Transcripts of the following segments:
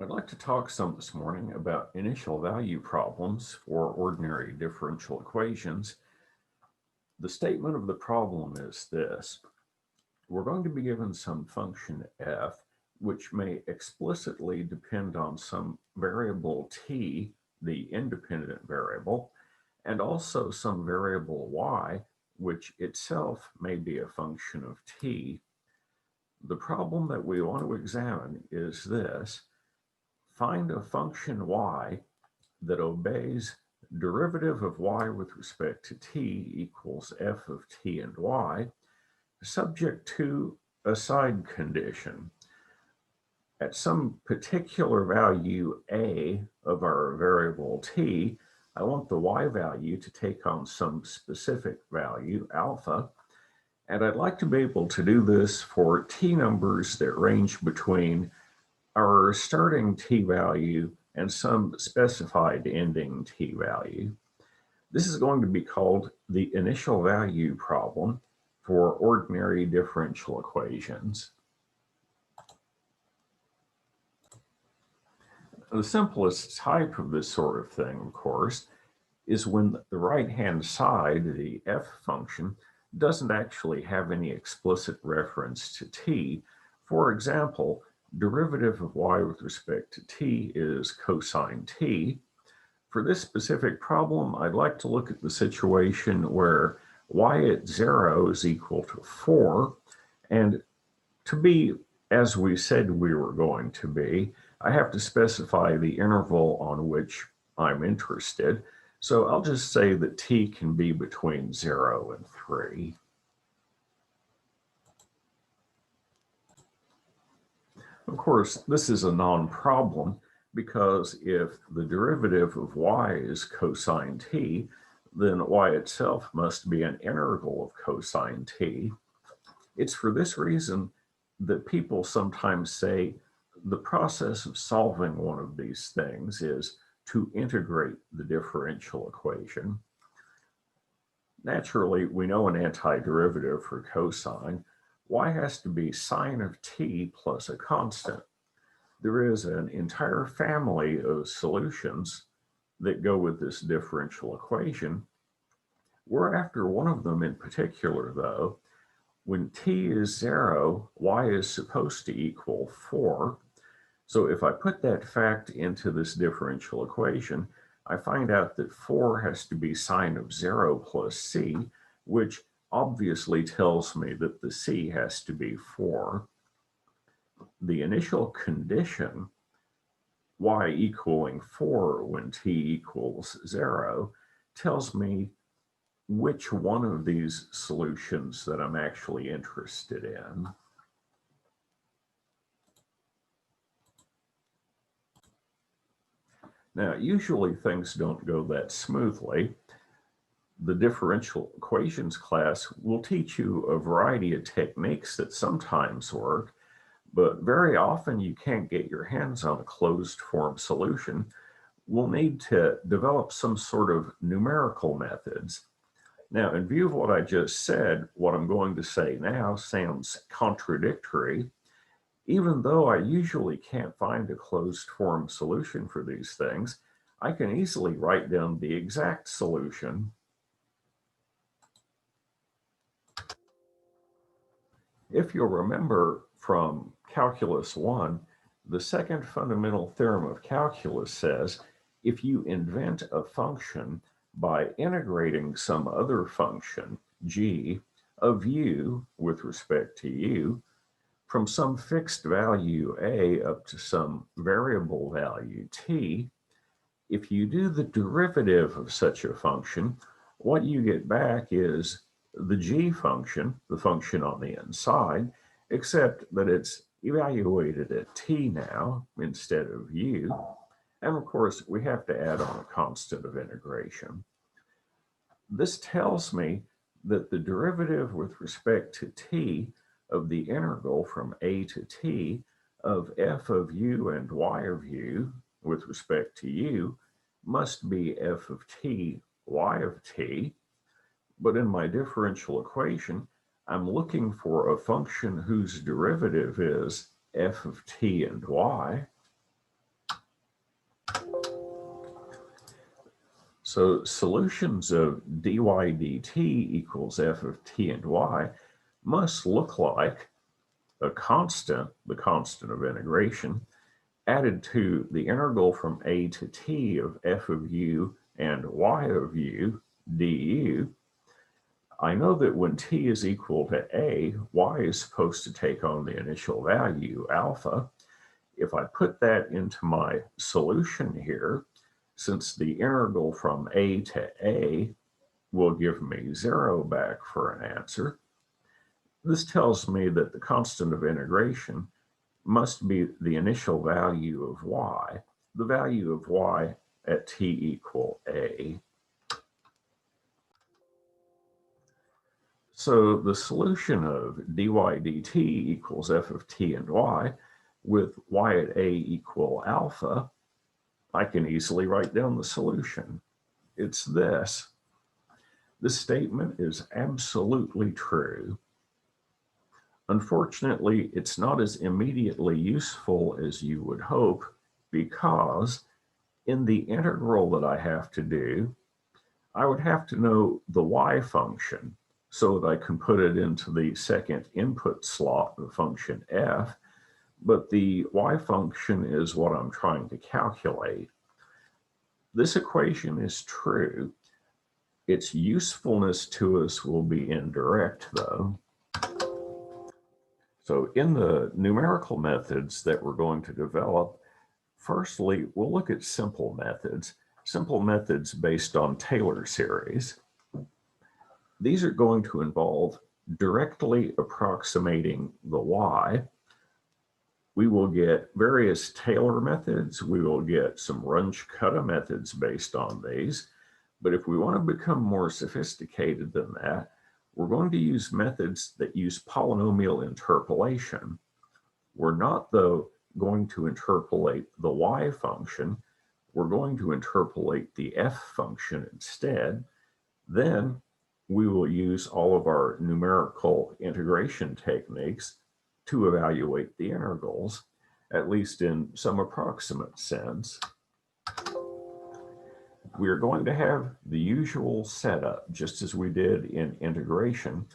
I'd like to talk some this morning about initial value problems for ordinary differential equations. The statement of the problem is this. We're going to be given some function f, which may explicitly depend on some variable t, the independent variable, and also some variable y, which itself may be a function of t. The problem that we want to examine is this. Find a function y that obeys derivative of y with respect to t equals f of t and y, subject to a side condition. At some particular value a of our variable t, I want the y value to take on some specific value, alpha, and I'd like to be able to do this for t numbers that range between our starting t value and some specified ending t value. This is going to be called the initial value problem for ordinary differential equations. The simplest type of this sort of thing, of course, is when the right-hand side, the f function, doesn't actually have any explicit reference to t. For example, derivative of y with respect to t is cosine t. For this specific problem, I'd like to look at the situation where y at 0 is equal to 4, and to be as we said we were going to be, I have to specify the interval on which I'm interested. So I'll just say that t can be between 0 and 3. Of course, this is a non-problem because if the derivative of y is cosine t, then y itself must be an integral of cosine t. It's for this reason that people sometimes say the process of solving one of these things is to integrate the differential equation. Naturally, we know an antiderivative for cosine. Y has to be sine of t plus a constant. There is an entire family of solutions that go with this differential equation. We're after one of them in particular, though. When t is 0, y is supposed to equal 4. So if I put that fact into this differential equation, I find out that 4 has to be sine of 0 plus c, which obviously tells me that the c has to be 4. The initial condition, y equaling 4 when t equals 0, tells me which one of these solutions that I'm actually interested in. Now, usually things don't go that smoothly. The differential equations class will teach you a variety of techniques that sometimes work, but very often you can't get your hands on a closed form solution. We'll need to develop some sort of numerical methods. Now, in view of what I just said, what I'm going to say now sounds contradictory. Even though I usually can't find a closed form solution for these things, I can easily write down the exact solution. If you'll remember from Calculus 1, the second fundamental theorem of calculus says if you invent a function by integrating some other function, g, of u with respect to u, from some fixed value a up to some variable value t, if you do the derivative of such a function, what you get back is the g function, the function on the inside, except that it's evaluated at t now instead of u. And of course, we have to add on a constant of integration. This tells me that the derivative with respect to t of the integral from a to t of f of u and y of u with respect to u must be f of t, y of t. But in my differential equation, I'm looking for a function whose derivative is f of t and y. So solutions of dy dt equals f of t and y must look like a constant, the constant of integration, added to the integral from a to t of f of u and y of u du. I know that when t is equal to a, y is supposed to take on the initial value, alpha. If I put that into my solution here, since the integral from a to a will give me 0 back for an answer, this tells me that the constant of integration must be the initial value of y, the value of y at t equal a. So the solution of dy dt equals f of t and y with y at a equal alpha, I can easily write down the solution. It's this. This statement is absolutely true. Unfortunately, it's not as immediately useful as you would hope, because in the integral that I have to do, I would have to know the y function so that I can put it into the second input slot of function f, but the y function is what I'm trying to calculate. This equation is true. Its usefulness to us will be indirect, though. So in the numerical methods that we're going to develop, firstly, we'll look at simple methods based on Taylor series. These are going to involve directly approximating the y. We will get various Taylor methods. We will get some Runge-Kutta methods based on these. But if we want to become more sophisticated than that, we're going to use methods that use polynomial interpolation. We're not, though, going to interpolate the y function. We're going to interpolate the f function instead. Then we will use all of our numerical integration techniques to evaluate the integrals, at least in some approximate sense. We are going to have the usual setup, just as we did in integration.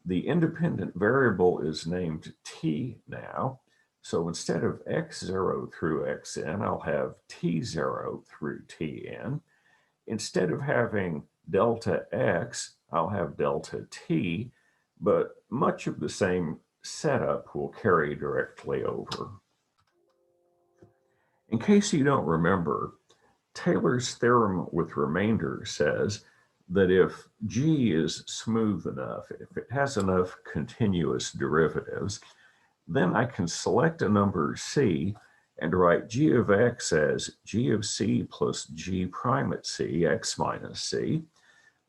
The independent variable is named t now. So instead of x0 through xn, I'll have t0 through tn. Instead of having delta x, I'll have delta t, but much of the same setup will carry directly over. In case you don't remember, Taylor's theorem with remainder says that if g is smooth enough, if it has enough continuous derivatives, then I can select a number c and write g of x as g of c plus g prime at c, x minus c,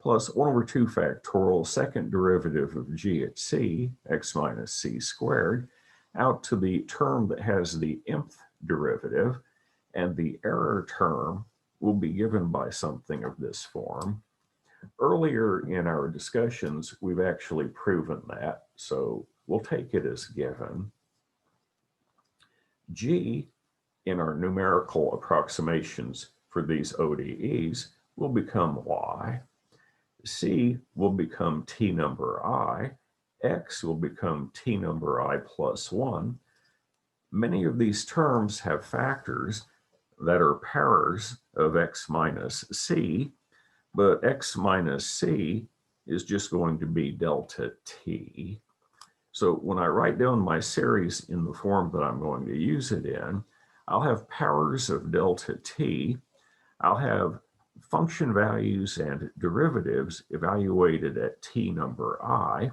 plus 1 over 2 factorial second derivative of g at c, x minus c squared, out to the term that has the mth derivative, and the error term will be given by something of this form. Earlier in our discussions, we've actually proven that, so we'll take it as given. G, in our numerical approximations for these ODEs, will become y. C will become t number I. X will become t number I plus 1. Many of these terms have factors that are pairs of x minus c, but x minus c is just going to be delta t. So when I write down my series in the form that I'm going to use it in, I'll have powers of delta t. I'll have function values and derivatives evaluated at t number I,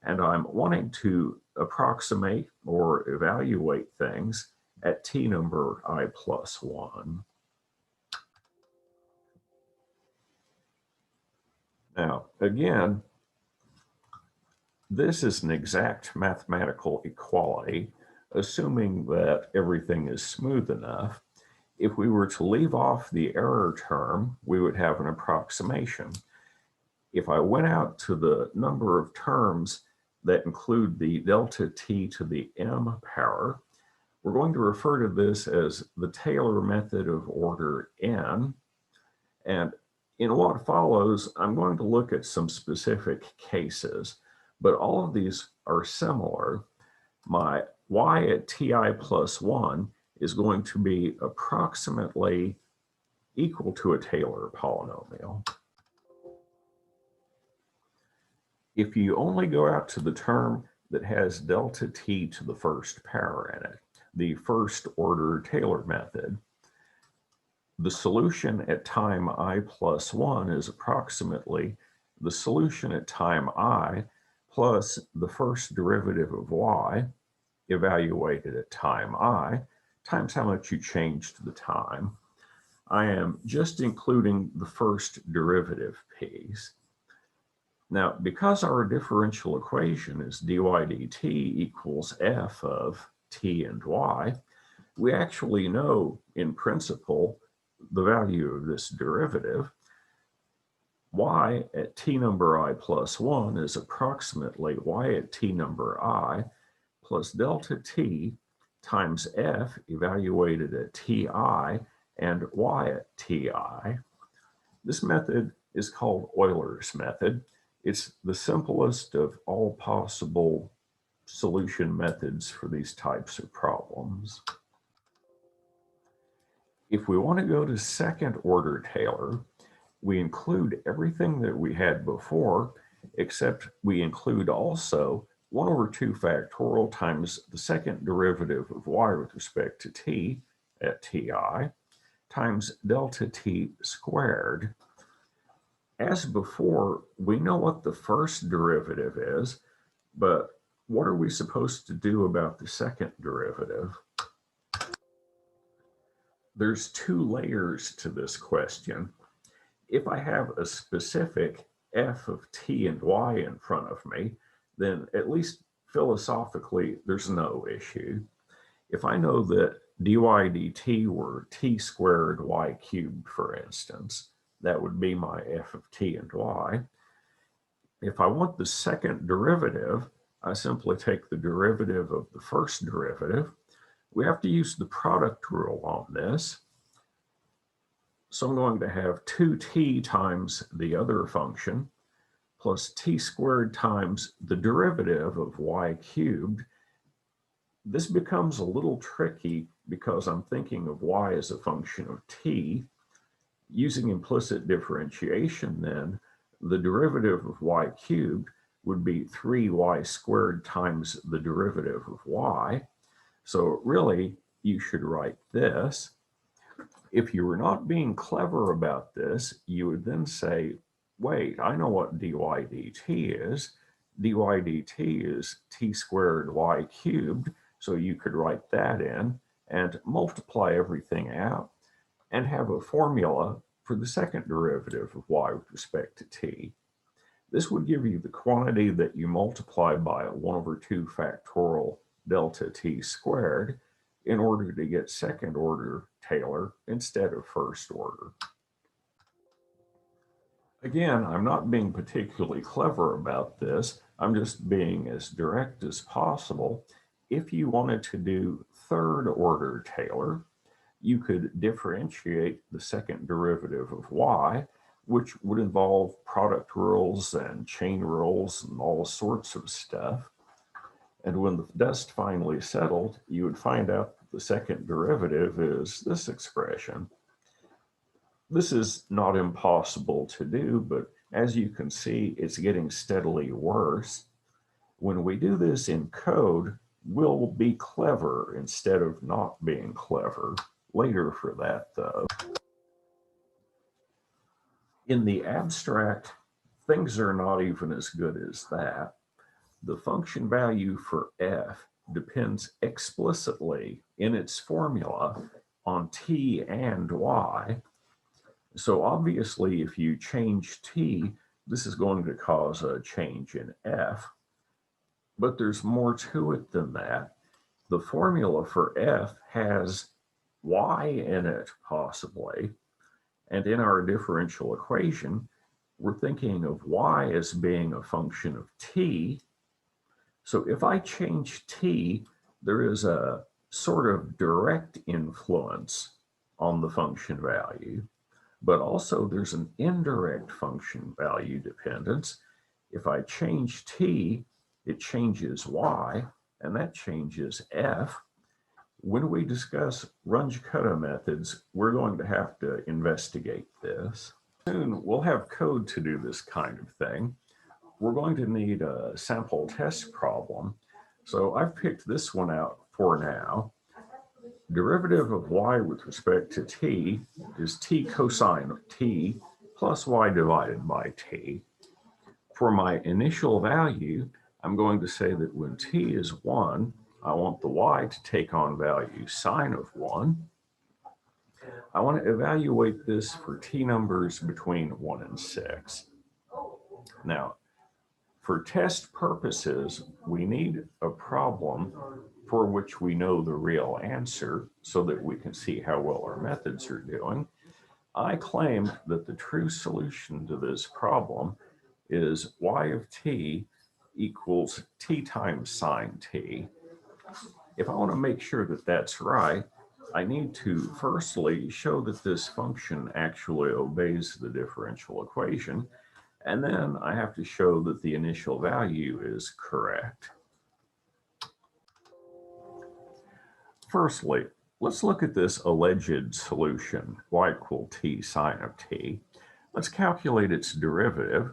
and I'm wanting to approximate or evaluate things at t number I plus 1. Now, again, this is an exact mathematical equality, assuming that everything is smooth enough. If we were to leave off the error term, we would have an approximation. If I went out to the number of terms that include the delta t to the m power, we're going to refer to this as the Taylor method of order n. And In what follows, I'm going to look at some specific cases, but all of these are similar. My y at ti plus 1 is going to be approximately equal to a Taylor polynomial. If you only go out to the term that has delta t to the first power in it, the first order Taylor method, the solution at time I plus 1 is approximately the solution at time I plus the first derivative of y evaluated at time I times how much you changed the time. I am just including the first derivative piece. Now, because our differential equation is dy dt equals f of t and y, we actually know in principle the value of this derivative. Y at t number I plus 1 is approximately y at t number I plus delta t times f evaluated at ti and y at ti. This method is called Euler's method. It's the simplest of all possible solution methods for these types of problems. If we want to go to second order Taylor, we include everything that we had before, except we include also 1 over 2 factorial times the second derivative of y with respect to t at ti times delta t squared. As before, we know what the first derivative is, but what are we supposed to do about the second derivative? There's 2 layers to this question. If I have a specific f of t and y in front of me, then at least philosophically, there's no issue. If I know that dy dt were t squared y cubed, for instance, that would be my f of t and y. If I want the second derivative, I simply take the derivative of the first derivative. We have to use the product rule on this. So I'm going to have 2t times the other function plus t squared times the derivative of y cubed. This becomes a little tricky because I'm thinking of y as a function of t. Using implicit differentiation then, the derivative of y cubed would be 3y squared times the derivative of y. So really, you should write this. If you were not being clever about this, you would then say, wait, I know what dy dt is. dy dt is t squared y cubed, so you could write that in and multiply everything out and have a formula for the second derivative of y with respect to t. This would give you the quantity that you multiply by 1 over 2 factorial delta t squared in order to get second order Taylor instead of first order. Again, I'm not being particularly clever about this. I'm just being as direct as possible. If you wanted to do third order Taylor, you could differentiate the second derivative of y, which would involve product rules and chain rules and all sorts of stuff. And when the dust finally settled, you would find out that the second derivative is this expression. This is not impossible to do, but as you can see, it's getting steadily worse. When we do this in code, we'll be clever instead of not being clever. Later for that, though. In the abstract, things are not even as good as that. The function value for f depends explicitly in its formula on t and y. So obviously, if you change t, this is going to cause a change in f. But there's more to it than that. The formula for f has y in it, possibly. And in our differential equation, we're thinking of y as being a function of t. So if I change t, there is a sort of direct influence on the function value. But also there's an indirect function value dependence. If I change t, it changes y, and that changes f. When we discuss Runge-Kutta methods, we're going to have to investigate this. Soon we'll have code to do this kind of thing. We're going to need a sample test problem. So I've picked this one out for now. Derivative of y with respect to t is t cosine of t plus y divided by t. For my initial value, I'm going to say that when t is 1, I want the y to take on value sine of 1. I want to evaluate this for t numbers between 1 and 6. Now, for test purposes, we need a problem for which we know the real answer so that we can see how well our methods are doing. I claim that the true solution to this problem is y of t equals t times sine t. If I want to make sure that that's right, I need to firstly show that this function actually obeys the differential equation, and then I have to show that the initial value is correct. Firstly, let's look at this alleged solution, y equal t sine of t. Let's calculate its derivative.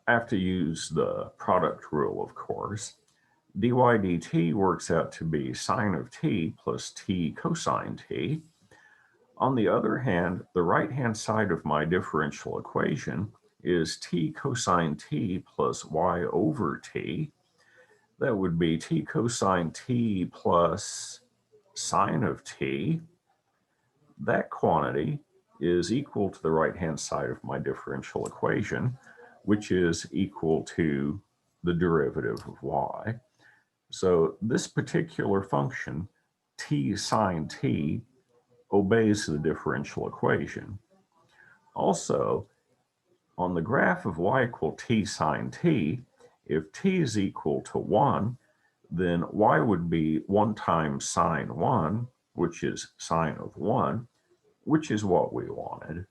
I have to use the product rule, of course. dy dt works out to be sine of t plus t cosine t. On the other hand, the right-hand side of my differential equation is t cosine t plus y over t. That would be t cosine t plus sine of t. That quantity is equal to the right-hand side of my differential equation, which is equal to the derivative of y. So this particular function, t sine t, obeys the differential equation. Also, on the graph of y equal t sine t, if t is equal to 1, then y would be 1 times sine 1, which is sine of 1, which is what we wanted.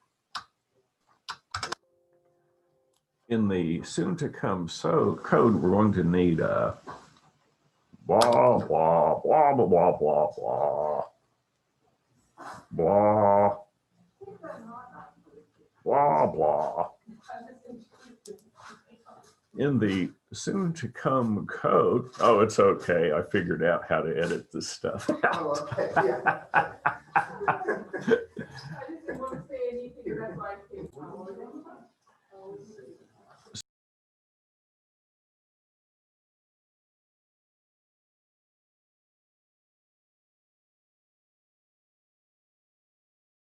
In the soon-to-come code, we're going to need a blah, blah, blah, blah, blah, blah, blah, blah, blah, blah. In the soon-to-come code, oh, it's okay. I figured out how to edit this stuff out.